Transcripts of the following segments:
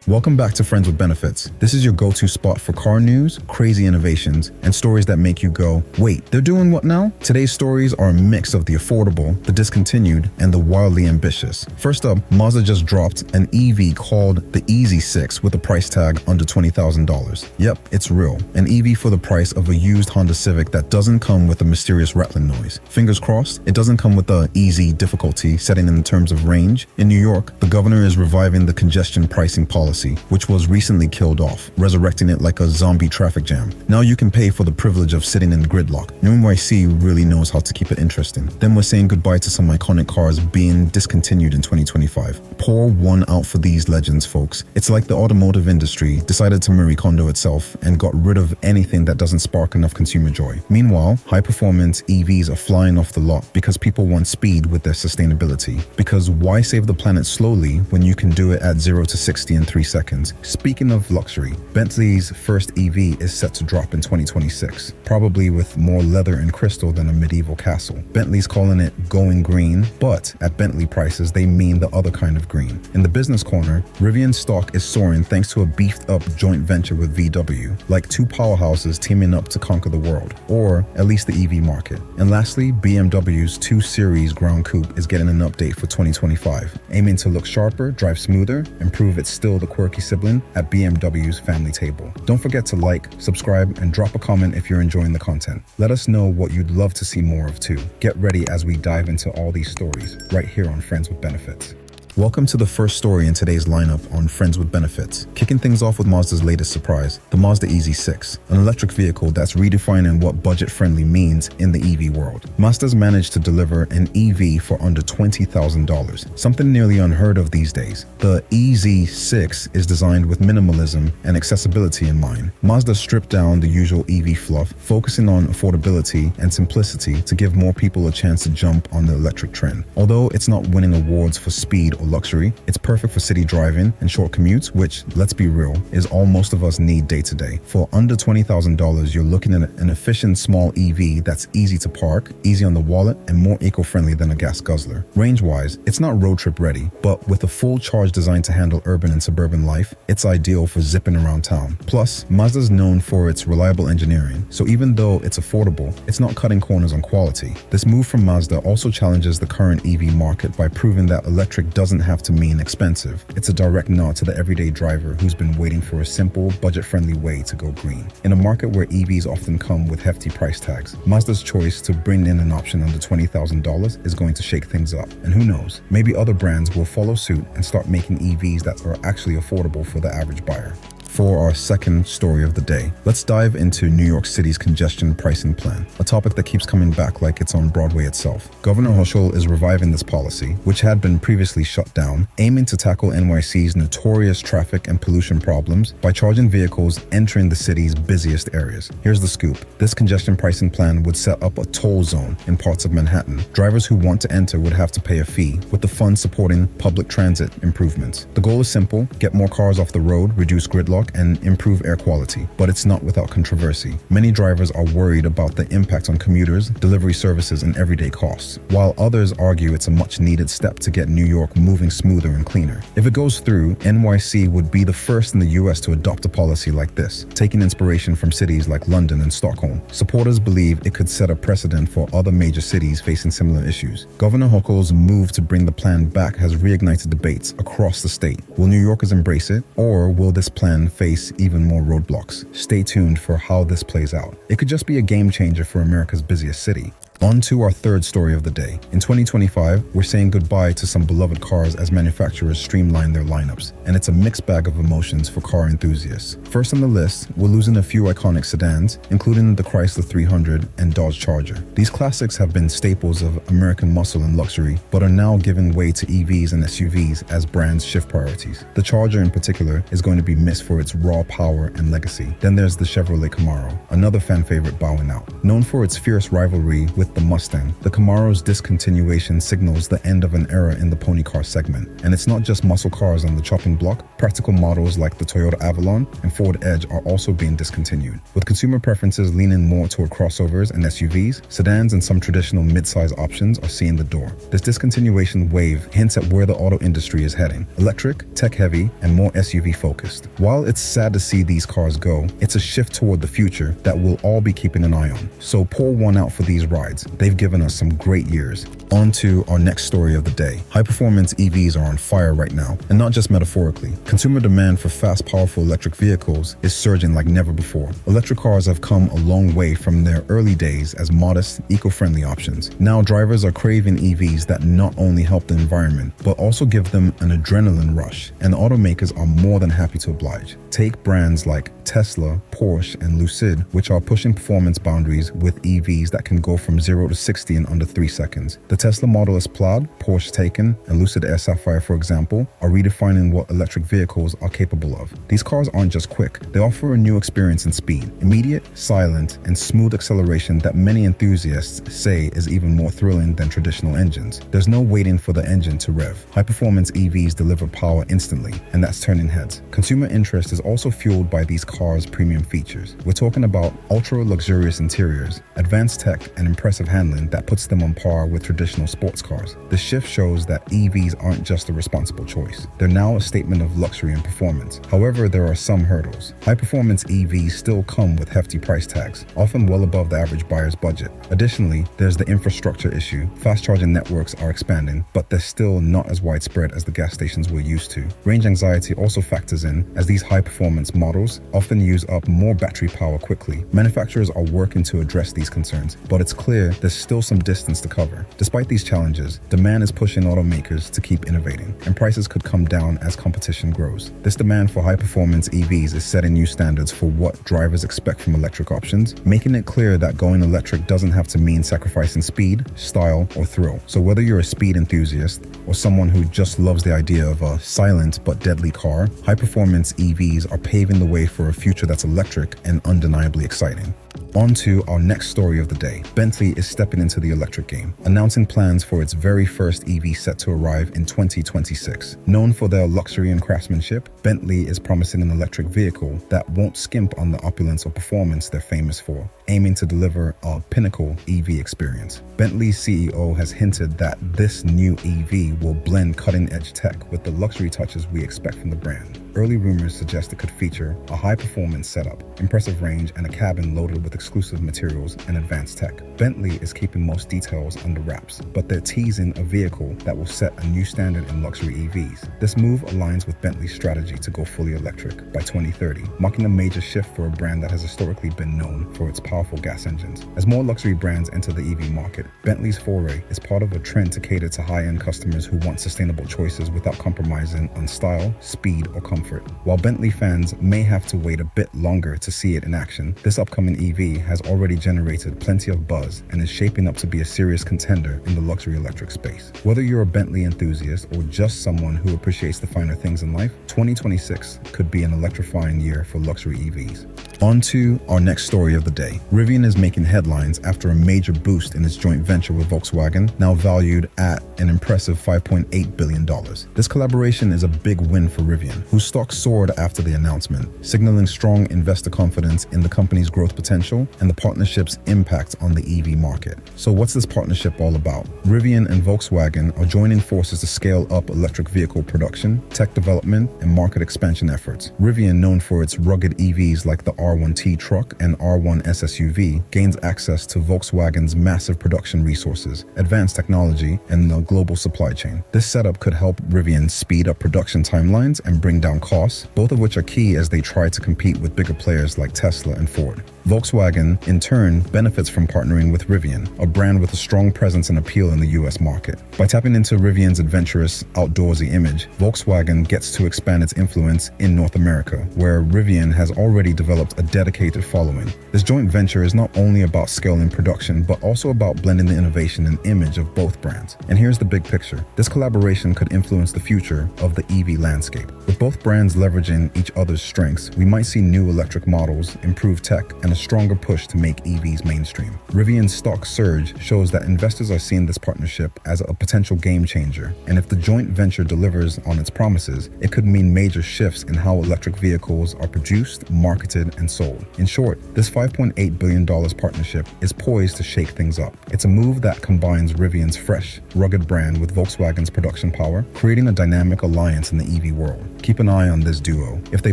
Welcome back to Friends with Benefits. This is your go-to spot for car news, crazy innovations, and stories that make you go, wait, they're doing what now? Today's stories are a mix of the affordable, the discontinued, and the wildly ambitious. First up, Mazda just dropped an EV called the Easy 6 with a price tag under $20,000. Yep, it's real. An EV for the price of a used Honda Civic that doesn't come with a mysterious rattling noise. Fingers crossed, it doesn't come with the easy difficulty setting in terms of range. In New York, the governor is reviving the congestion pricing policy, which was recently killed off, resurrecting it like a zombie traffic jam. Now you can pay for the privilege of sitting in gridlock. NYC really knows how to keep it interesting. Then we're saying goodbye to some iconic cars being discontinued in 2025. Pour one out for these legends, folks. It's like the automotive industry decided to Marie Kondo itself and got rid of anything that doesn't spark enough consumer joy. Meanwhile, high-performance EVs are flying off the lot because people want speed with their sustainability. Because why save the planet slowly when you can do it at 0 to 60 in 3 seconds? Speaking of luxury, Bentley's first EV is set to drop in 2026, probably with more leather and crystal than a medieval castle. Bentley's calling it going green, but at Bentley prices, they mean the other kind of green. In the business corner, Rivian stock is soaring thanks to a beefed-up joint venture with VW, like two powerhouses teaming up to conquer the world, or at least the EV market. And lastly, BMW's 2 Series Gran Coupe is getting an update for 2025, aiming to look sharper, drive smoother, and prove it's still the quirky sibling at BMW's family table. Don't forget to like, subscribe, and drop a comment if you're enjoying the content. Let us know what you'd love to see more of too. Get ready as we dive into all these stories right here on Friends with Benefits. Welcome to the first story in today's lineup on Friends with Benefits. Kicking things off with Mazda's latest surprise, the Mazda Easy 6, an electric vehicle that's redefining what budget-friendly means in the EV world. Mazda's managed to deliver an EV for under $20,000, something nearly unheard of these days. The Easy 6 is designed with minimalism and accessibility in mind. Mazda stripped down the usual EV fluff, focusing on affordability and simplicity to give more people a chance to jump on the electric trend. Although it's not winning awards for speed or luxury, it's perfect for city driving and short commutes, which, let's be real, is all most of us need day to day. For under $20,000, you're looking at an efficient small EV that's easy to park, easy on the wallet, and more eco-friendly than a gas guzzler. Range-wise, it's not road trip ready, but with a full charge designed to handle urban and suburban life, it's ideal for zipping around town. Plus, Mazda's known for its reliable engineering, so even though it's affordable, it's not cutting corners on quality. This move from Mazda also challenges the current EV market by proving that electric doesn't have to mean expensive. It's a direct nod to the everyday driver who's been waiting for a simple, budget-friendly way to go green. In a market where EVs often come with hefty price tags, Mazda's choice to bring in an option under $20,000 is going to shake things up. And who knows, maybe other brands will follow suit and start making EVs that are actually affordable for the average buyer. For our second story of the day, let's dive into New York City's congestion pricing plan, a topic that keeps coming back like it's on Broadway itself. Governor Hochul is reviving this policy, which had been previously shut down, aiming to tackle NYC's notorious traffic and pollution problems by charging vehicles entering the city's busiest areas. Here's the scoop. This congestion pricing plan would set up a toll zone in parts of Manhattan. Drivers who want to enter would have to pay a fee, with the fund supporting public transit improvements. The goal is simple: get more cars off the road, reduce gridlock, and improve air quality, but it's not without controversy. Many drivers are worried about the impact on commuters, delivery services, and everyday costs, while others argue it's a much-needed step to get New York moving smoother and cleaner. If it goes through, NYC would be the first in the US to adopt a policy like this, taking inspiration from cities like London and Stockholm. Supporters believe it could set a precedent for other major cities facing similar issues. Governor Hochul's move to bring the plan back has reignited debates across the state. Will New Yorkers embrace it, or will this plan face even more roadblocks? Stay tuned for how this plays out. It could just be a game changer for America's busiest city. On to our third story of the day. In 2025, we're saying goodbye to some beloved cars as manufacturers streamline their lineups, and it's a mixed bag of emotions for car enthusiasts. First on the list, we're losing a few iconic sedans, including the Chrysler 300 and Dodge Charger. These classics have been staples of American muscle and luxury, but are now giving way to EVs and SUVs as brands shift priorities. The Charger in particular is going to be missed for its raw power and legacy. Then there's the Chevrolet Camaro, another fan favorite bowing out. Known for its fierce rivalry with with the Mustang. The Camaro's discontinuation signals the end of an era in the pony car segment. And it's not just muscle cars on the chopping block. Practical models like the Toyota Avalon and Ford Edge are also being discontinued. With consumer preferences leaning more toward crossovers and SUVs, sedans and some traditional mid-size options are seeing the door. This discontinuation wave hints at where the auto industry is heading: electric, tech-heavy, and more SUV-focused. While it's sad to see these cars go, it's a shift toward the future that we'll all be keeping an eye on. So pour one out for these rides. They've given us some great years. On to our next story of the day. High-performance EVs are on fire right now, and not just metaphorically. Consumer demand for fast, powerful electric vehicles is surging like never before. Electric cars have come a long way from their early days as modest, eco-friendly options. Now drivers are craving EVs that not only help the environment, but also give them an adrenaline rush, and automakers are more than happy to oblige. Take brands like Tesla, Porsche, and Lucid, which are pushing performance boundaries with EVs that can go from 0 to 60 in under 3 seconds. The Tesla Model S Plaid, Porsche Taycan, and Lucid Air Sapphire, for example, are redefining what electric vehicles are capable of. These cars aren't just quick, they offer a new experience in speed, immediate, silent, and smooth acceleration that many enthusiasts say is even more thrilling than traditional engines. There's no waiting for the engine to rev. High-performance EVs deliver power instantly, and that's turning heads. Consumer interest is also fueled by these cars' premium features. We're talking about ultra-luxurious interiors, advanced tech, and impressive handling that puts them on par with traditional sports cars. The shift shows that EVs aren't just a responsible choice. They're now a statement of luxury and performance. However, there are some hurdles. High-performance EVs still come with hefty price tags, often well above the average buyer's budget. Additionally, there's the infrastructure issue. Fast-charging networks are expanding, but they're still not as widespread as the gas stations we're used to. Range anxiety also factors in, as these high-performance models often use up more battery power quickly. Manufacturers are working to address these concerns, but it's clear there's still some distance to cover. Despite these challenges, demand is pushing automakers to keep innovating, and prices could come down as competition grows. This demand for high-performance EVs is setting new standards for what drivers expect from electric options, making it clear that going electric doesn't have to mean sacrificing speed, style, or thrill. So whether you're a speed enthusiast or someone who just loves the idea of a silent but deadly car, high-performance EVs are paving the way for a future that's electric and undeniably exciting. On to our next story of the day. Bentley is stepping into the electric game, announcing plans for its very first EV set to arrive in 2026. Known for their luxury and craftsmanship, Bentley is promising an electric vehicle that won't skimp on the opulence or performance they're famous for, aiming to deliver a pinnacle EV experience. Bentley's CEO has hinted that this new EV will blend cutting-edge tech with the luxury touches we expect from the brand. Early rumors suggest it could feature a high-performance setup, impressive range, and a cabin loaded with exclusive materials and advanced tech. Bentley is keeping most details under wraps, but they're teasing a vehicle that will set a new standard in luxury EVs. This move aligns with Bentley's strategy to go fully electric by 2030, marking a major shift for a brand that has historically been known for its powerful gas engines. As more luxury brands enter the EV market, Bentley's foray is part of a trend to cater to high-end customers who want sustainable choices without compromising on style, speed, or comfort. While Bentley fans may have to wait a bit longer to see it in action, this upcoming EV has already generated plenty of buzz and is shaping up to be a serious contender in the luxury electric space. Whether you're a Bentley enthusiast or just someone who appreciates the finer things in life, 2026 could be an electrifying year for luxury EVs. On to our next story of the day. Rivian is making headlines after a major boost in its joint venture with Volkswagen, now valued at an impressive $5.8 billion. This collaboration is a big win for Rivian, whose stock soared after the announcement, signaling strong investor confidence in the company's growth potential and the partnership's impact on the EV market. So what's this partnership all about? Rivian and Volkswagen are joining forces to scale up electric vehicle production, tech development, and market expansion efforts. Rivian, known for its rugged EVs like the R1T truck and R1S SUV, gains access to Volkswagen's massive production resources, advanced technology, and the global supply chain. This setup could help Rivian speed up production timelines and bring down costs, both of which are key as they try to compete with bigger players like Tesla and Ford. Volkswagen, in turn, benefits from partnering with Rivian, a brand with a strong presence and appeal in the US market. By tapping into Rivian's adventurous, outdoorsy image, Volkswagen gets to expand its influence in North America, where Rivian has already developed a dedicated following. This joint venture is not only about scaling production, but also about blending the innovation and image of both brands. And here's the big picture. This collaboration could influence the future of the EV landscape. With both brands leveraging each other's strengths, we might see new electric models, improved tech, and a stronger push to make EVs mainstream. Rivian's stock surge shows that investors are seeing this partnership as a potential game changer. And if the joint venture delivers on its promises, it could mean major shifts in how electric vehicles are produced, marketed, and sold. In short, this $5.8 billion partnership is poised to shake things up. It's a move that combines Rivian's fresh, rugged brand with Volkswagen's production power, creating a dynamic alliance in the EV world. Keep an eye on this duo. If they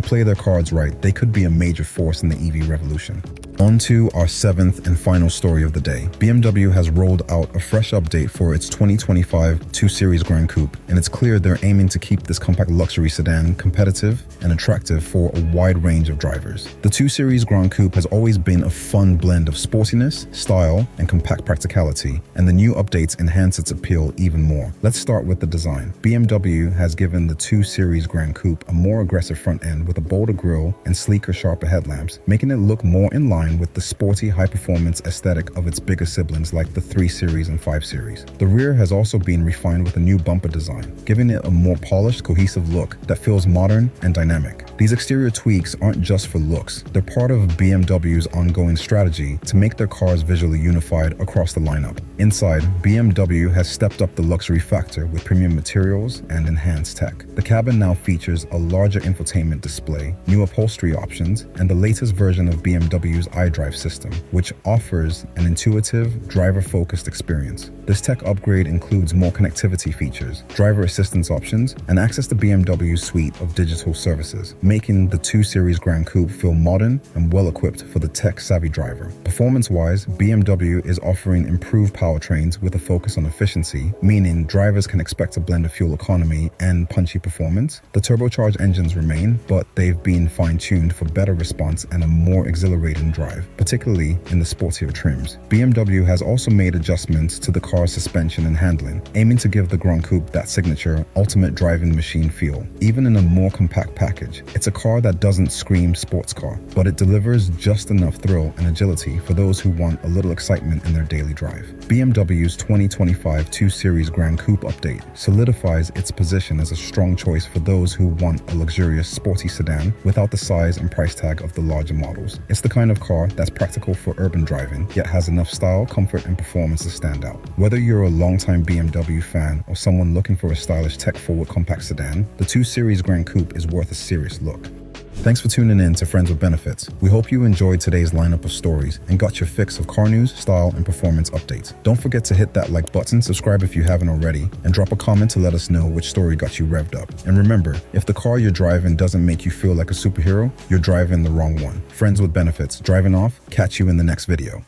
play their cards right, they could be a major force in the EV revolution. On to our seventh and final story of the day. BMW has rolled out a fresh update for its 2025 2 Series Gran Coupe, and it's clear they're aiming to keep this compact luxury sedan competitive and attractive for a wide range of drivers. The 2 Series Gran Coupe has always been a fun blend of sportiness, style, and compact practicality, and the new updates enhance its appeal even more. Let's start with the design. BMW has given the 2 Series Gran Coupe a more aggressive front end with a bolder grille and sleeker, sharper headlamps, making it look more in line with the sporty, high-performance aesthetic of its bigger siblings like the 3 Series and 5 Series. The rear has also been refined with a new bumper design, giving it a more polished, cohesive look that feels modern and dynamic. These exterior tweaks aren't just for looks. They're part of BMW's ongoing strategy to make their cars visually unified across the lineup. Inside, BMW has stepped up the luxury factor with premium materials and enhanced tech. The cabin now features a larger infotainment display, new upholstery options, and the latest version of BMW's iDrive system, which offers an intuitive, driver-focused experience. This tech upgrade includes more connectivity features, driver assistance options, and access to BMW's suite of digital services, making the 2 Series Gran Coupe feel modern and well-equipped for the tech-savvy driver. Performance-wise, BMW is offering improved powertrains with a focus on efficiency, meaning drivers can expect a blend of fuel economy and punchy performance. The turbocharged engines remain, but they've been fine-tuned for better response and a more exhilarating drive, particularly in the sportier trims. BMW has also made adjustments to the car's suspension and handling, aiming to give the Gran Coupe that signature ultimate driving machine feel. Even in a more compact package, it's a car that doesn't scream sports car, but it delivers just enough thrill and agility for those who want a little excitement in their daily drive. BMW's 2025 2 Series Gran Coupe update solidifies its position as a strong choice for those who want a luxurious, sporty sedan without the size and price tag of the larger models. It's the kind of car that's practical for urban driving, yet has enough style, comfort, and performance to stand out. Whether you're a longtime BMW fan or someone looking for a stylish, tech-forward compact sedan, the 2 Series Gran Coupe is worth a serious look. Thanks for tuning in to Friends with Benefits. We hope you enjoyed today's lineup of stories and got your fix of car news, style, and performance updates. Don't forget to hit that like button, subscribe if you haven't already, and drop a comment to let us know which story got you revved up. And remember, if the car you're driving doesn't make you feel like a superhero, you're driving the wrong one. Friends with Benefits, driving off. Catch you in the next video.